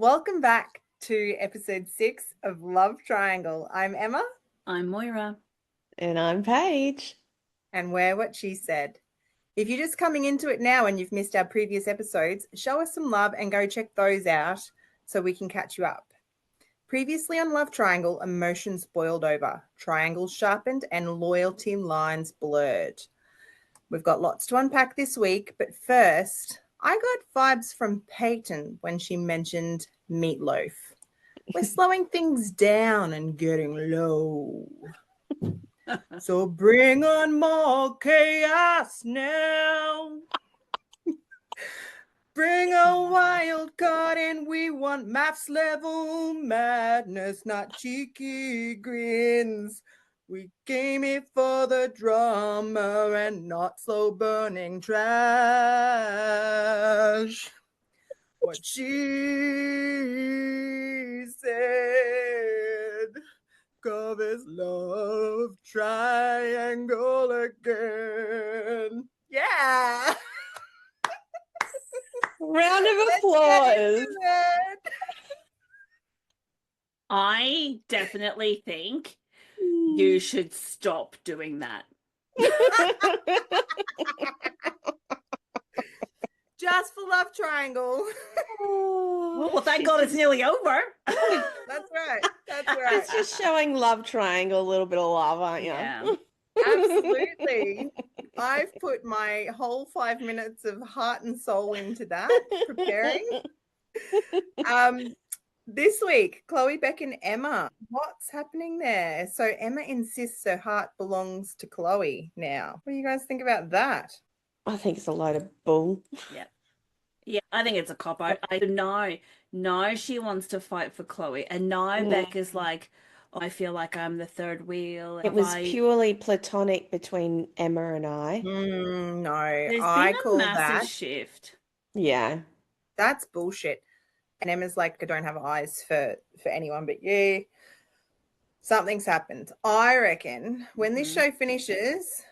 Welcome back to episode 6 of Love Triangle. I'm Emma. I'm Moira. And I'm Paige. And we're what she said. If you're just coming into it now and you've missed our previous episodes, show us some love and go check those out so we can catch you up. Previously on Love Triangle, emotions boiled over, triangles sharpened, and loyalty lines blurred. We've got lots to unpack this week, but first, I got vibes from Peyton when she mentioned meatloaf. We're slowing things down and getting low. So bring on more chaos now. Bring a wild card and we want maths level madness, not cheeky grins. We came here for the drama and not slow burning trash. What she said covers Love Triangle again. Yeah. Round of applause. I definitely think you should stop doing that. Just for Love Triangle. Well, thank God it's nearly over. That's right. That's right. It's just showing Love Triangle a little bit of love, aren't you? Yeah. Absolutely. I've put my whole 5 minutes of heart and soul into that, preparing. This week, Chloe, Beck, and Emma. What's happening there? So Emma insists her heart belongs to Chloe now. What do you guys think about that? I think it's a load of bull. Yeah, I think it's a cop-out. I know she wants to fight for Chloe. And now Beck is like, oh, I feel like I'm the third wheel. It was purely platonic between Emma and I. No, There's I been a call massive that shift. Yeah. That's bullshit. And Emma's like, I don't have eyes for anyone but you. Something's happened. I reckon when this show finishes,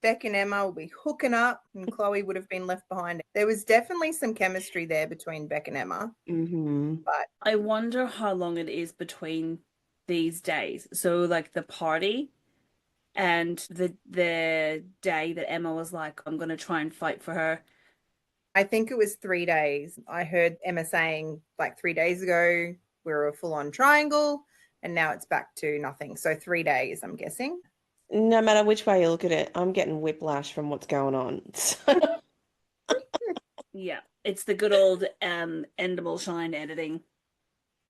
Beck and Emma will be hooking up and Chloe would have been left behind. There was definitely some chemistry there between Beck and Emma. But I wonder how long it is between these days. So like the party and the day that Emma was like, I'm going to try and fight for her. I think it was 3 days. I heard Emma saying like 3 days ago, we were a full-on triangle and now it's back to nothing. So 3 days, I'm guessing. No matter which way you look at it, I'm getting whiplash from what's going on. Yeah, it's the good old Endable Shine editing.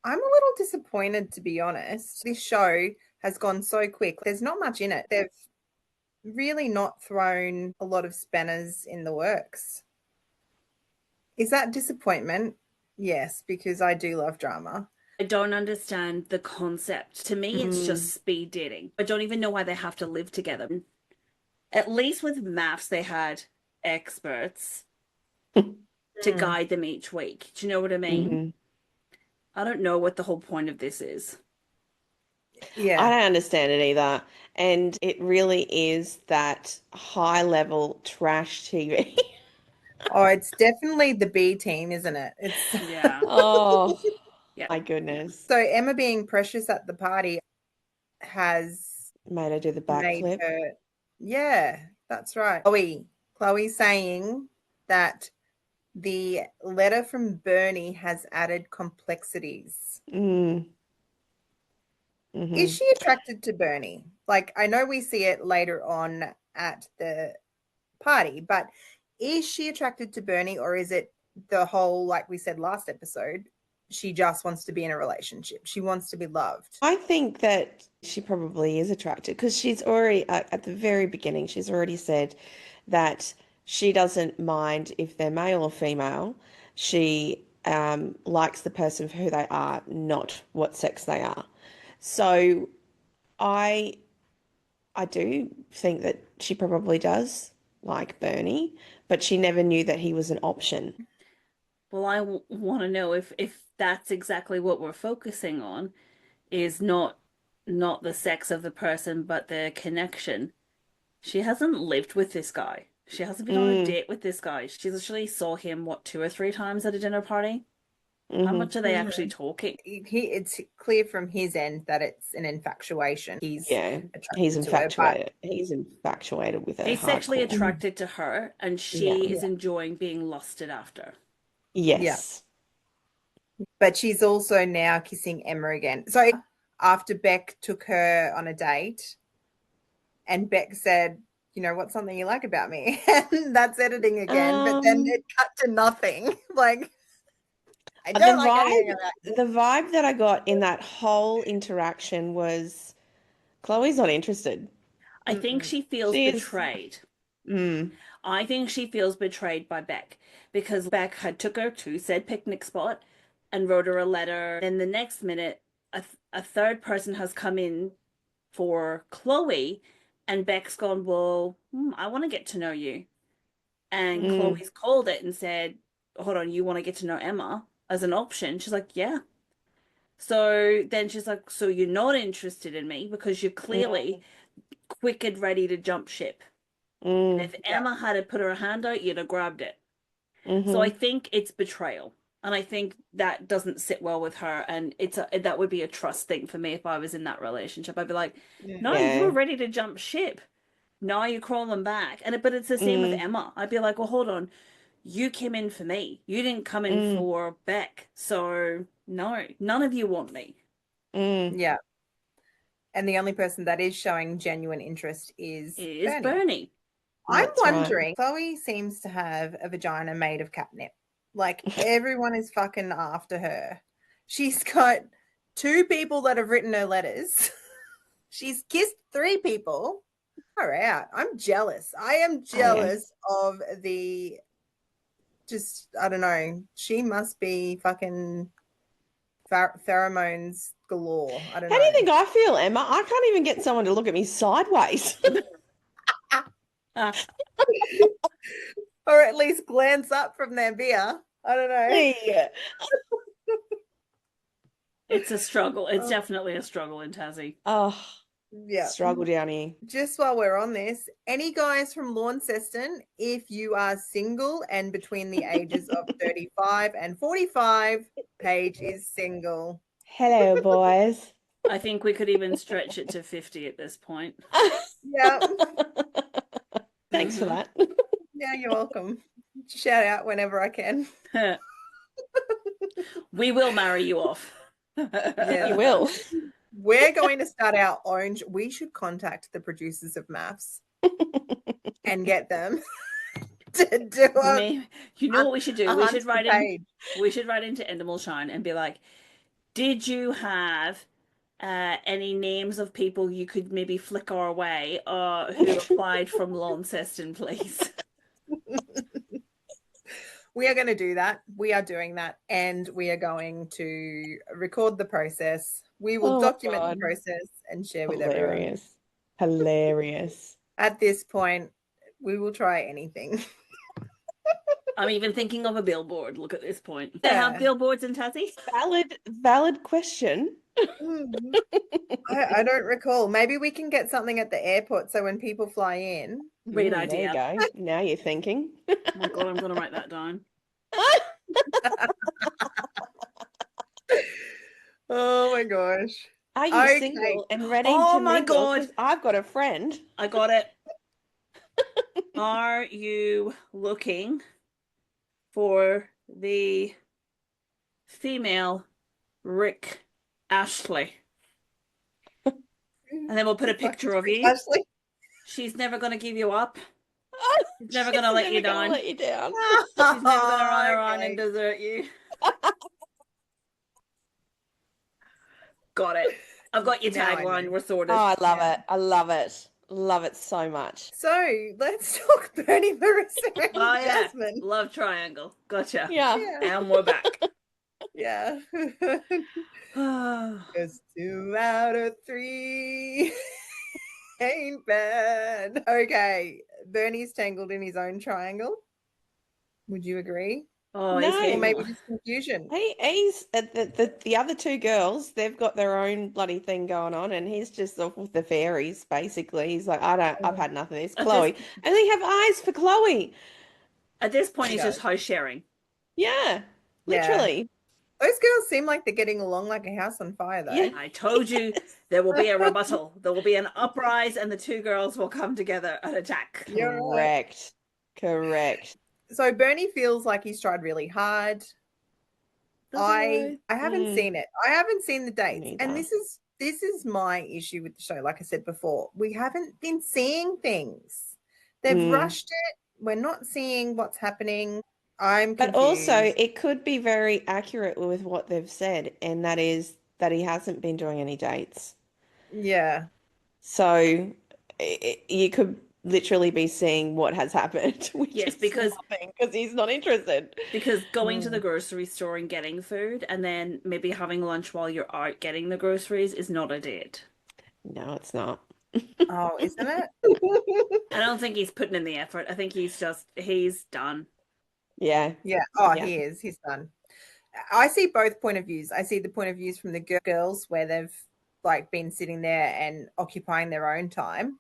I'm a little disappointed, to be honest. This show has gone so quick. There's not much in it. They've really not thrown a lot of spanners in the works. Is that disappointment? Yes, because I do love drama. I don't understand the concept. To me, it's just speed dating. I don't even know why they have to live together. At least with maths, they had experts to guide them each week. Do you know what I mean? I don't know what the whole point of this is. Yeah. I don't understand it either. And it really is that high level trash TV. Oh, it's definitely the B team, isn't it? It's Yeah. Oh, Yeah. my goodness. so Emma being precious at the party has Made her do the made backflip. her. Yeah, that's right. Chloe saying that the letter from Bernie has added complexities. Is she attracted to Bernie? Like, I know we see it later on at the party, but is she attracted to Bernie, or is it the whole, like we said last episode, she just wants to be in a relationship? She wants to be loved. I think that she probably is attracted because she's already, at the very beginning, she's already said that she doesn't mind if they're male or female. She likes the person for who they are, not what sex they are. So I do think that she probably does like Bernie, but she never knew that he was an option. Well, I want to know if that's exactly what we're focusing on, is not the sex of the person, but the connection. She hasn't lived with this guy. She hasn't been on a date with this guy. She literally saw him, what, 2 or 3 times at a dinner party? How much are they actually Mm-hmm. talking? It's clear from his end that it's an infatuation. He's Yeah, attracted to her, but He's infatuated with her He's sexually hardcore. attracted to her, and Yeah. she is enjoying being lusted after. Yes. but she's also now kissing Emma again. So after Beck took her on a date, and Beck said, "You know, what's something you like about me?" And that's editing again. But then it cut to nothing. Like, I don't like anything about you. The vibe that I got in that whole interaction was Chloe's not interested. I think she feels She is. betrayed. Mm. I think she feels betrayed by Beck because Beck had took her to said picnic spot and wrote her a letter. Then the next minute, a third person has come in for Chloe, and Beck's gone, well, I want to get to know you. And Chloe's called it and said, hold on, you want to get to know Emma as an option? She's like, yeah. So then she's like, so you're not interested in me because you're clearly quick and ready to jump ship. And if Emma had put her hand out, you'd have grabbed it. So I think it's betrayal. And I think that doesn't sit well with her. And that would be a trust thing for me if I was in that relationship. I'd be like, no, you were ready to jump ship. Now you're crawling back. But it's the same with Emma. I'd be like, well, hold on. You came in for me. You didn't come in for Beck. So no, none of you want me. Yeah. And the only person that is showing genuine interest is Bernie. I'm wondering, Chloe seems to have a vagina made of catnip. Like, everyone is fucking after her. She's got 2 people that have written her letters. She's kissed 3 people. Far out. I'm jealous. I am jealous of the I don't know. She must be fucking pheromones galore. I don't know. How do you think I feel, Emma? I can't even get someone to look at me sideways. Or at least glance up from their beer. I don't know. Yeah. It's a struggle. It's definitely a struggle in Tassie. Oh, yeah. Struggle down here. Just while we're on this, any guys from Launceston, if you are single and between the ages of 35 and 45, Paige is single. Hello, boys. I think we could even stretch it to 50 at this point. Yeah. Thanks for that. Yeah, you're welcome. Shout out whenever I can. We will marry you off. Yeah. You will. We're going to start our own. We should contact the producers of Maths and get them to do it. You know what we should do? We should write into Endemol Shine and be like, did you have any names of people you could maybe flick our way who applied from Launceston, please? We are going to do that. We are doing that, and we are going to record the process. We will document the process and share with everyone. Hilarious. At this point, we will try anything. I'm even thinking of a billboard. Look at this point. They have billboards in Tassie? Valid question. I don't recall. Maybe we can get something at the airport so when people fly in. Great idea. There you go. Now you're thinking. Oh my God, I'm going to write that down. Oh my gosh. Are you single and ready to mingle? Oh my God. I've got a friend. I got it. Are you looking for the female Rick Ashley? And then we'll put a picture of you. Ashley. She's never going to give you up. She's never going to let you down. She's never going to run around and desert you. Got it. I've got your tagline. We're sorted. Oh, I love it. I love it. Love it so much. So let's talk Bernie, Marissa, and Jasmine. Love triangle. Gotcha. Yeah. And we're back. Yeah. Because 2 out of 3 ain't bad. Okay. Bernie's tangled in his own triangle. Would you agree? Oh, no. Or maybe just confusion. He's the other 2 girls. They've got their own bloody thing going on, and he's just off with the fairies. Basically, he's like, I've had enough of this. Chloe, and they have eyes for Chloe. At this point, he's just house sharing. Yeah, literally. Those girls seem like they're getting along like a house on fire, though. Yeah. I told you there will be a rebuttal. There will be an uprise, and the two girls will come together and attack. You're right. Correct. So Bernie feels like he's tried really hard. I haven't seen it. I haven't seen the dates. And Neither. this is my issue with the show. Like I said before, we haven't been seeing things. They've rushed it. We're not seeing what's happening. I'm But confused. also, it could be very accurate with what they've said, and that is that he hasn't been doing any dates. Yeah. So you could literally be seeing what has happened, which Yes, is because nothing, because he's not interested. Because going to the grocery store and getting food, and then maybe having lunch while you're out getting the groceries is not a date. No, it's not. Oh, isn't it? I don't think he's putting in the effort. I think he's done. Yeah. Yeah. Oh, Yeah. he is. He's done. I see both point of views. I see the point of views from the girls where they've like been sitting there and occupying their own time.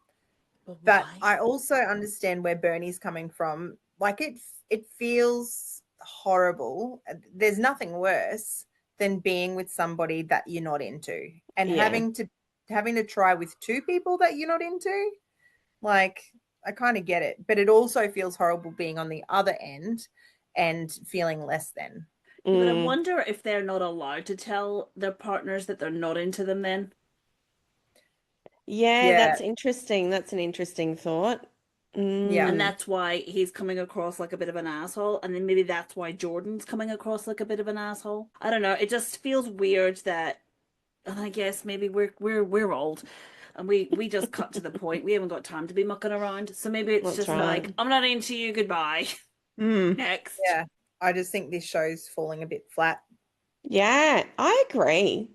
But I also understand where Bernie's coming from. Like it feels horrible. There's nothing worse than being with somebody that you're not into and Yeah. having to try with two people that you're not into. Like I kind of get it, but it also feels horrible being on the other end and feeling less than. Yeah, but I wonder if they're not allowed to tell their partners that they're not into them then. Yeah, Yeah. that's interesting. That's an interesting thought. Yeah. And that's why he's coming across like a bit of an asshole, and then maybe that's why Jordan's coming across like a bit of an asshole. I don't know. It just feels weird that, and I guess maybe we're old, and we just cut to the point. We haven't got time to be mucking around. So maybe it's That's just right. like, I'm not into you. Goodbye. Next. Yeah. I just think this show's falling a bit flat. Yeah, I agree.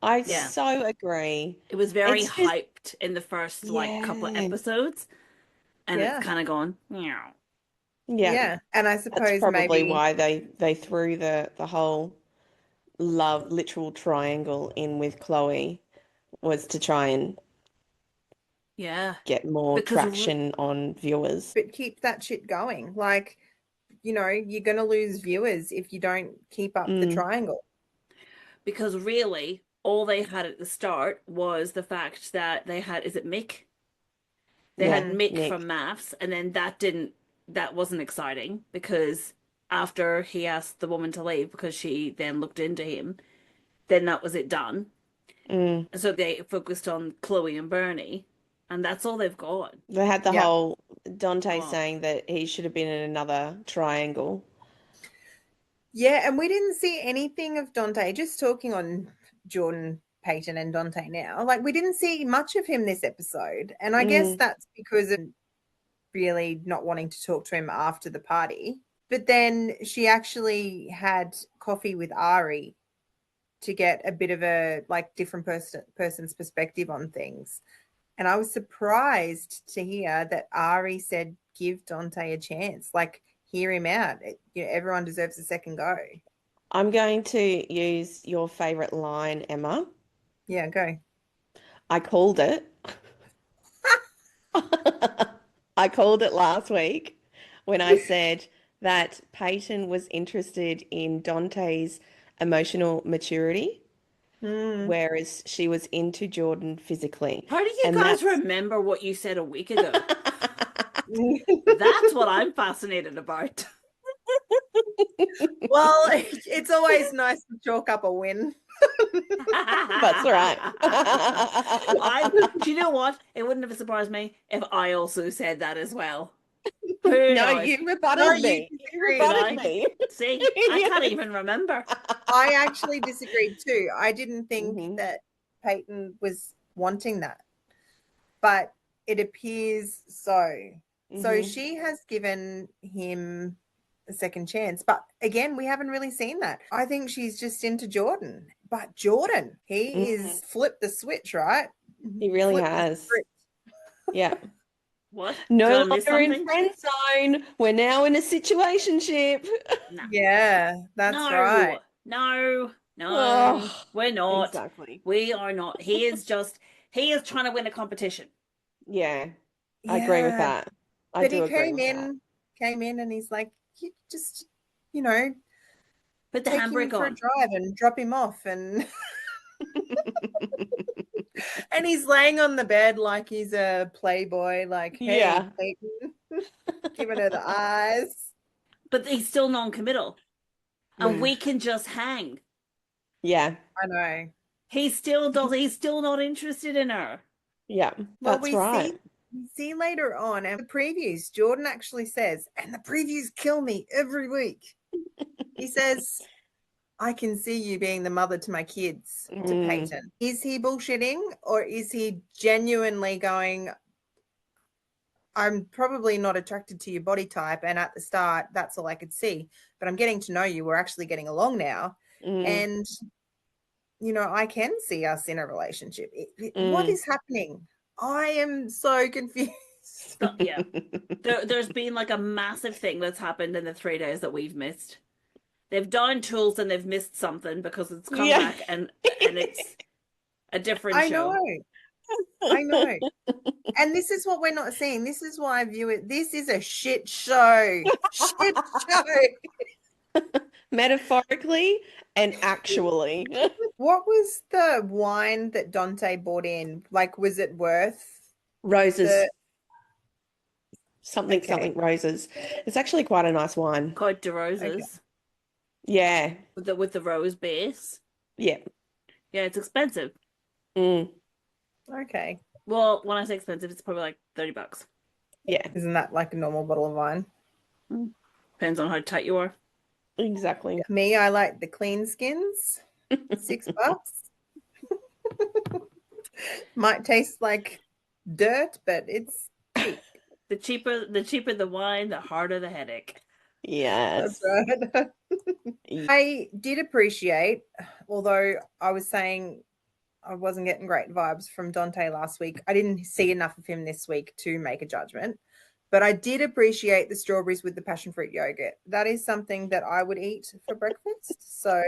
I Yeah. so agree. It was very It's just, hyped in the first like couple of yeah. episodes, and Yeah. it's kind of gone. Meow. Yeah. Yeah. And I That's suppose probably maybe why they threw the whole love literal triangle in with Chloe, was to try and Yeah. get more Because traction on viewers. but keep that shit going. Like, you're going to lose viewers if you don't keep up the triangle. Because really, all they had at the start was the fact that they had, is it Mick? They Yeah, had Mick Nick. from maths, and then that wasn't exciting because after he asked the woman to leave because she then looked into him, then that was it done. And so they focused on Chloe and Bernie, and that's all they've got. They had the Yeah. whole Dante Oh. saying that he should have been in another triangle. Yeah, and we didn't see anything of Dante. Just talking on Jordan, Peyton, and Dante now. Like, we didn't see much of him this episode. And I guess that's because of really not wanting to talk to him after the party. But then she actually had coffee with Ari to get a bit of a like different person's perspective on things. And I was surprised to hear that Ari said, give Dante a chance, like hear him out. Everyone deserves a second go. I'm going to use your favorite line, Emma. Yeah, go. I called it. I called it last week when I said that Peyton was interested in Dante's emotional maturity, whereas she was into Jordan physically. How do you And guys that's- remember what you said a week ago? That's what I'm fascinated about. Well, it's always nice to chalk up a win. That's right. Do you know what? It wouldn't have surprised me if I also said that as well. Who No, knows? you rebutted me. You disagreed, rebutted me. See, I can't even remember. I actually disagreed too. I didn't think that Peyton was wanting that, but it appears so. So she has given him a second chance. But again, we haven't really seen that. I think she's just into Jordan. But Jordan, he is flipped the switch, right? He really Flipped the has. script. Yeah. What? No Did I miss longer in something? friend zone. We're now in a situationship. No. Yeah, that's No. right. No. Oh, We're not. exactly. We are not. He is trying to win a competition. Yeah, I agree with Yeah. that. I But do he agree with that. came in and he's like, you just, you know, Put the take him handbrake for a on. drive and drop him off, and and he's laying on the bed like he's a playboy, like, hey, Yeah. Clayton, giving her the eyes. But he's still non-committal. And Mm. we can just hang. Yeah. I know. He's still not interested in her. Yeah. Well, That's we right. see later on, and the previews, Jordan actually says, and the previews kill me every week. He says, I can see you being the mother to my kids, to Peyton. Is he bullshitting, or is he genuinely going, I'm probably not attracted to your body type, and at the start, that's all I could see, but I'm getting to know you. We're actually getting along now. And, you know, I can see us in a relationship. What is happening? I am so confused. So, yeah. There's been like a massive thing that's happened in the 3 days that we've missed. They've done tools and they've missed something because it's come back and it's a different show. I know. And this is what we're not seeing. This is why I view it. This is a shit show. Shit show. Metaphorically and actually. What was the wine that Dante bought in? Like, was it worth Roses. Something Okay. roses. It's actually quite a nice wine. Called de Roses. Okay. Yeah. With the rose base. Yeah. Yeah, it's expensive. Okay. Well, when I say expensive, it's probably like $30. Yeah. Isn't that like a normal bottle of wine? Depends on how tight you are. Exactly. Me, I like the clean skins. $6. Might taste like dirt, but it's cheap. The cheaper the wine, the harder the headache. Yes. That's right. I did appreciate, although I was saying I wasn't getting great vibes from Dante last week. I didn't see enough of him this week to make a judgment, but I did appreciate the strawberries with the passion fruit yogurt. That is something that I would eat for breakfast. So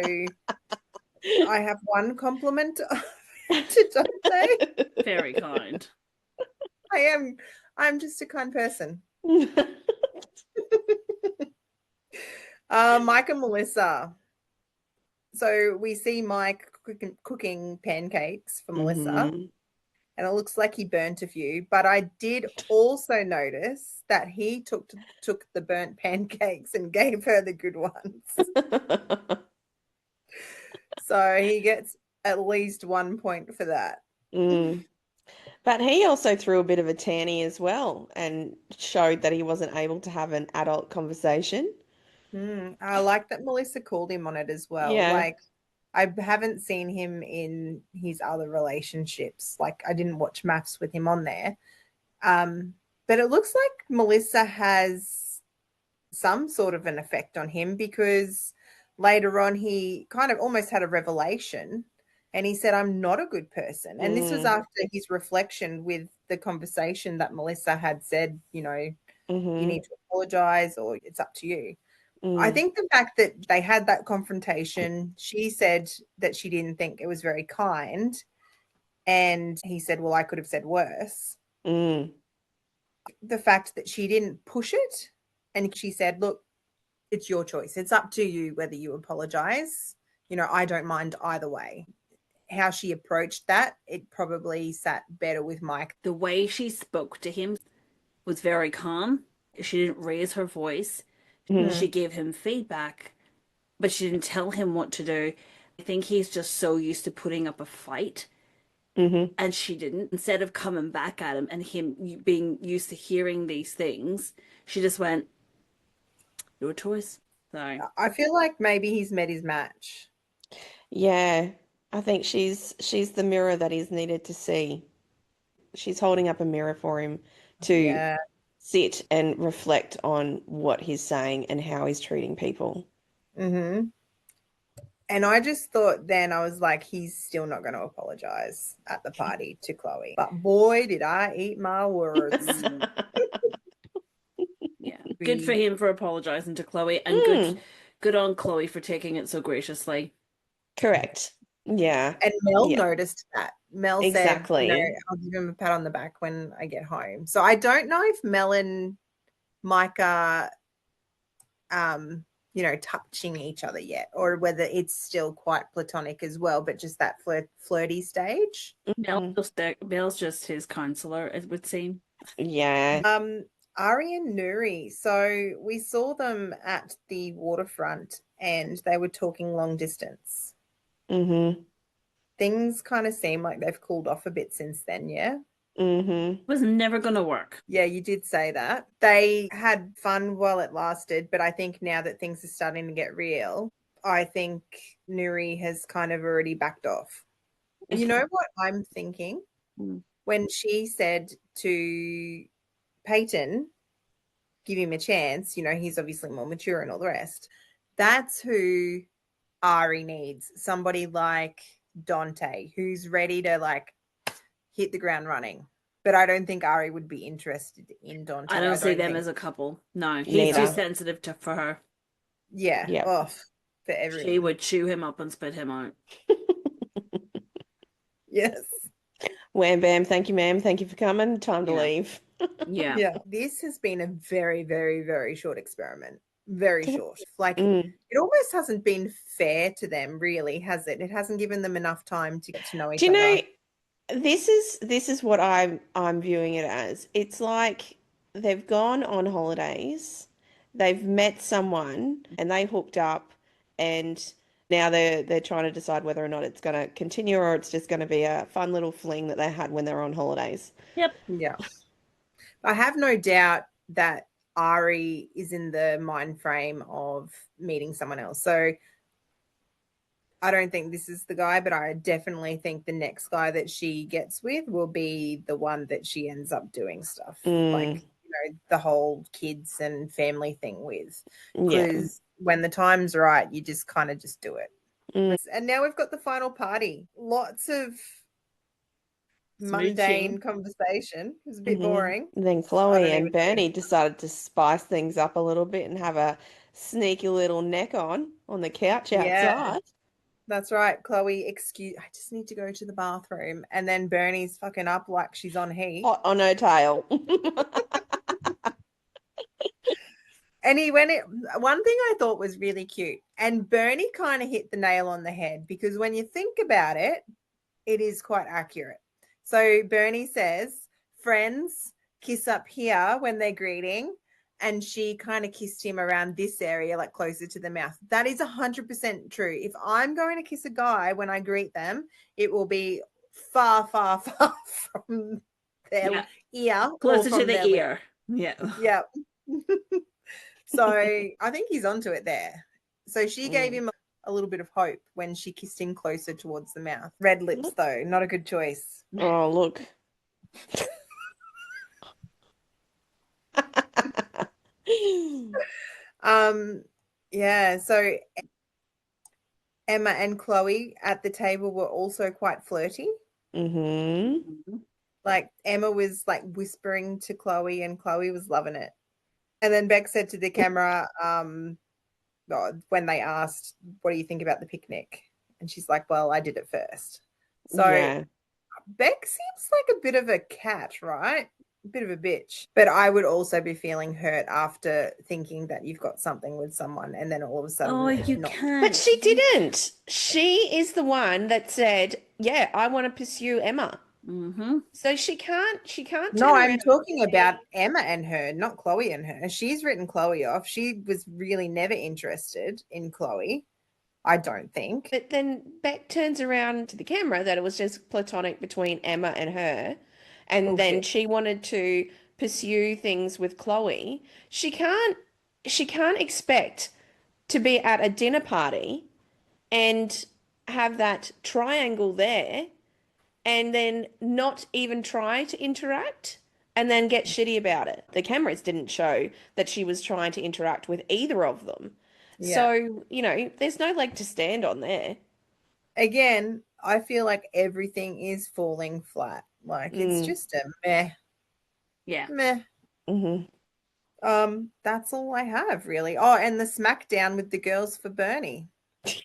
I have one compliment to Dante. Very kind. I'm just a kind person. Mike and Melissa. So we see Mike cooking pancakes for Melissa, and it looks like he burnt a few. But I did also notice that he took the burnt pancakes and gave her the good ones. So he gets at least 1 point for that. But he also threw a bit of a tanny as well and showed that he wasn't able to have an adult conversation. I like that Melissa called him on it as well. Yeah. Like, I haven't seen him in his other relationships. Like, I didn't watch maths with him on there. But it looks like Melissa has some sort of an effect on him, because later on he kind of almost had a revelation and he said, I'm not a good person. And this was after his reflection with the conversation that Melissa had said, you know, you need to apologize, or it's up to you. I think the fact that they had that confrontation, she said that she didn't think it was very kind. And he said, well, I could have said worse. The fact that she didn't push it, and she said, look, it's your choice. It's up to you whether you apologize. You know, I don't mind either way. How she approached that, it probably sat better with Mike. The way she spoke to him was very calm. She didn't raise her voice. She gave him feedback, but she didn't tell him what to do. I think he's just so used to putting up a fight, and she didn't. Instead of coming back at him and him being used to hearing these things, she just went, your choice. So I feel like maybe he's met his match. Yeah, I think she's the mirror that he's needed to see. She's holding up a mirror for him to sit and reflect on what he's saying and how he's treating people. And I just thought then, I was like, he's still not going to apologize at the party to Chloe. But boy, did I eat my words. yeah, good for him for apologizing to Chloe, and good on Chloe for taking it so graciously. Correct. Yeah. And Mel noticed that. Mel said, you know, I'll give him a pat on the back when I get home. So I don't know if Mel and Mike are, you touching each other yet, or whether it's still quite platonic as well, but just that flirty stage. Belle's just his counselor, it would seem. Yeah. Ari and Nuri. So we saw them at the waterfront and they were talking long distance. Mm-hmm. Things kind of seem like they've cooled off a bit since then, yeah? Mm-hmm. It was never going to work. Yeah, you did say that. They had fun while it lasted, but I think now that things are starting to get real, I think Nuri has kind of already backed off. You know what I'm thinking? When she said to Peyton, give him a chance, he's obviously more mature and all the rest. That's who Ari needs. Somebody like Dante, who's ready to hit the ground running. But I don't think Ari would be interested in Dante. I don't see them as a couple. No, he's Neither. too sensitive for her. Yeah. Yep. Oh, for everyone. She would chew him up and spit him out. Yes. Wham bam, thank you, ma'am. Thank you for coming. Time to Yeah. leave. Yeah. Yeah. This has been a very, very, very short experiment. Very short. Mm. It almost hasn't been fair to them, really, has it? It hasn't given them enough time to get to know each Do you other. know, this is what I'm viewing it as. It's like they've gone on holidays, they've met someone and they hooked up, and now they're trying to decide whether or not it's going to continue or it's just going to be a fun little fling that they had when they were on holidays. Yep. Yeah. I have no doubt that Ari is in the mind frame of meeting someone else. So I don't think this is the guy, but I definitely think the next guy that she gets with will be the one that she ends up doing stuff like, the whole kids and family thing with. Yeah. Because when the time's right, you just kind of just do it. Mm. And now we've got the final party. Lots of mundane conversation. It was a bit boring. And then I Chloe don't and even Bernie decided to spice things up a little bit and have a sneaky little neck on the couch Yeah. outside. That's right. Chloe, I just need to go to the bathroom. And then Bernie's fucking up like she's on heat. Hot on her tail. And one thing I thought was really cute, and Bernie kind of hit the nail on the head, because when you think about it, it is quite accurate. So Bernie says, friends kiss up here when they're greeting, and she kind of kissed him around this area, like closer to the mouth. That is 100% true. If I'm going to kiss a guy when I greet them, it will be far, far, far from their ear. Closer to the ear. Lip. Yeah. So I think he's onto it there. So she gave him a little bit of hope when she kissed him closer towards the mouth. Red lips, though, not a good choice. Oh, look. Yeah, so Emma and Chloe at the table were also quite flirty. Mm-hmm. Like Emma was like whispering to Chloe and Chloe was loving it. And then Beck said to the camera, when they asked, what do you think about the picnic? And she's like, well, I did it first. So Beck seems like a bit of a cat, right? A bit of a bitch. But I would also be feeling hurt after thinking that you've got something with someone and then all of a sudden. Oh, you can't. But she didn't. She is the one that said, yeah, I want to pursue Emma. Mm-hmm. So she can't. No, I'm talking about Emma and her, not Chloe and her. She's written Chloe off. She was really never interested in Chloe, I don't think. But then Beck turns around to the camera that it was just platonic between Emma and her, and then she wanted to pursue things with Chloe. She can't expect to be at a dinner party and have that triangle there and then not even try to interact and then get shitty about it. The cameras didn't show that she was trying to interact with either of them. Yeah. So, there's no leg to stand on there. Again, I feel like everything is falling flat. Like it's just a meh. Yeah. Meh. Mm-hmm. That's all I have really. Oh, and the smackdown with the girls for Bernie,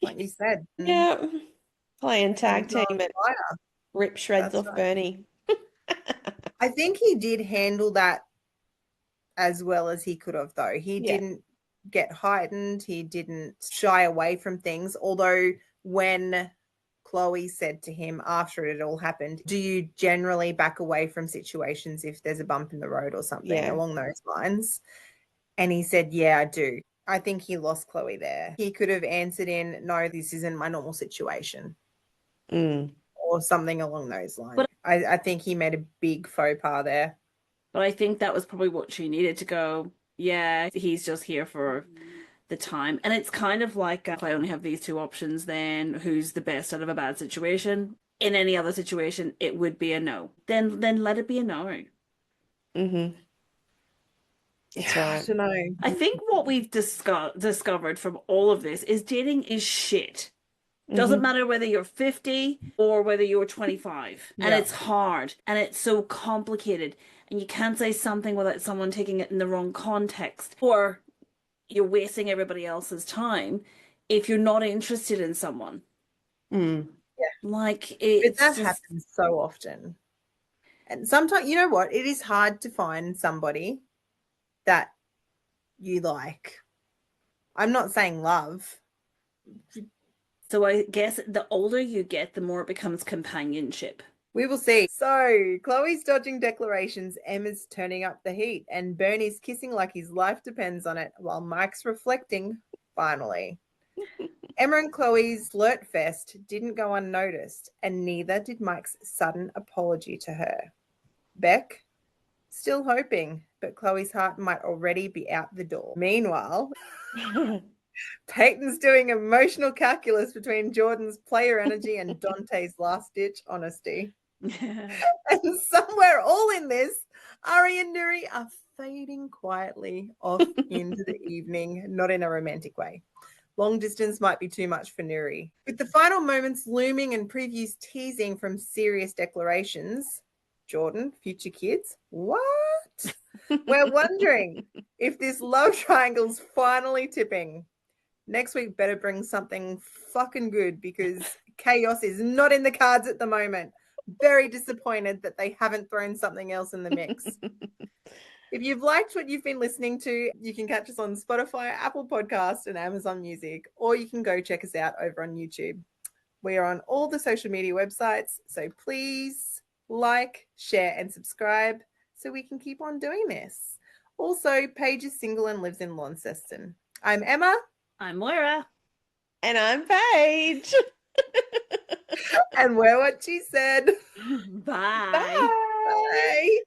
like you said. Yeah. Playing tag team and rip shreds off Bernie. I think he did handle that as well as he could have, though. He didn't get heightened. He didn't shy away from things. Although when Chloe said to him after it all happened, do you generally back away from situations if there's a bump in the road or something along those lines? And he said, yeah, I do. I think he lost Chloe there. He could have answered in, no, this isn't my normal situation. Or something along those lines. But I think he made a big faux pas there. But I think that was probably what she needed to go, yeah, he's just here for the time. And it's kind of like, if I only have these two options, then who's the best out of a bad situation? In any other situation, it would be a no. Then let it be a no. Mm-hmm. That's right. I don't know. I think what we've discovered from all of this is dating is shit. Doesn't matter whether you're 50 or whether you're 25. And it's hard and it's so complicated. And you can't say something without someone taking it in the wrong context. Or you're wasting everybody else's time if you're not interested in someone. Yeah. Like, it's that happens so often. And sometimes, you know what? It is hard to find somebody that you like. I'm not saying love. So I guess the older you get, the more it becomes companionship. We will see. So Chloe's dodging declarations, Emma's turning up the heat, and Bernie's kissing like his life depends on it, while Mike's reflecting, finally. Emma and Chloe's flirt fest didn't go unnoticed, and neither did Mike's sudden apology to her. Beck, still hoping, but Chloe's heart might already be out the door. Meanwhile, Peyton's doing emotional calculus between Jordan's player energy and Dante's last-ditch honesty. And somewhere all in this, Ari and Nuri are fading quietly off into the evening, not in a romantic way. Long distance might be too much for Nuri. With the final moments looming and previews teasing from serious declarations, Jordan, future kids, what? We're wondering if this love triangle's finally tipping. Next week better bring something fucking good because chaos is not in the cards at the moment. Very disappointed that they haven't thrown something else in the mix. If you've liked what you've been listening to, you can catch us on Spotify, Apple Podcasts, and Amazon Music, or you can go check us out over on YouTube. We are on all the social media websites, so please like, share, and subscribe so we can keep on doing this. Also, Paige is single and lives in Launceston. I'm Emma. I'm Moira. And I'm Paige. And we're what she said. Bye. Bye.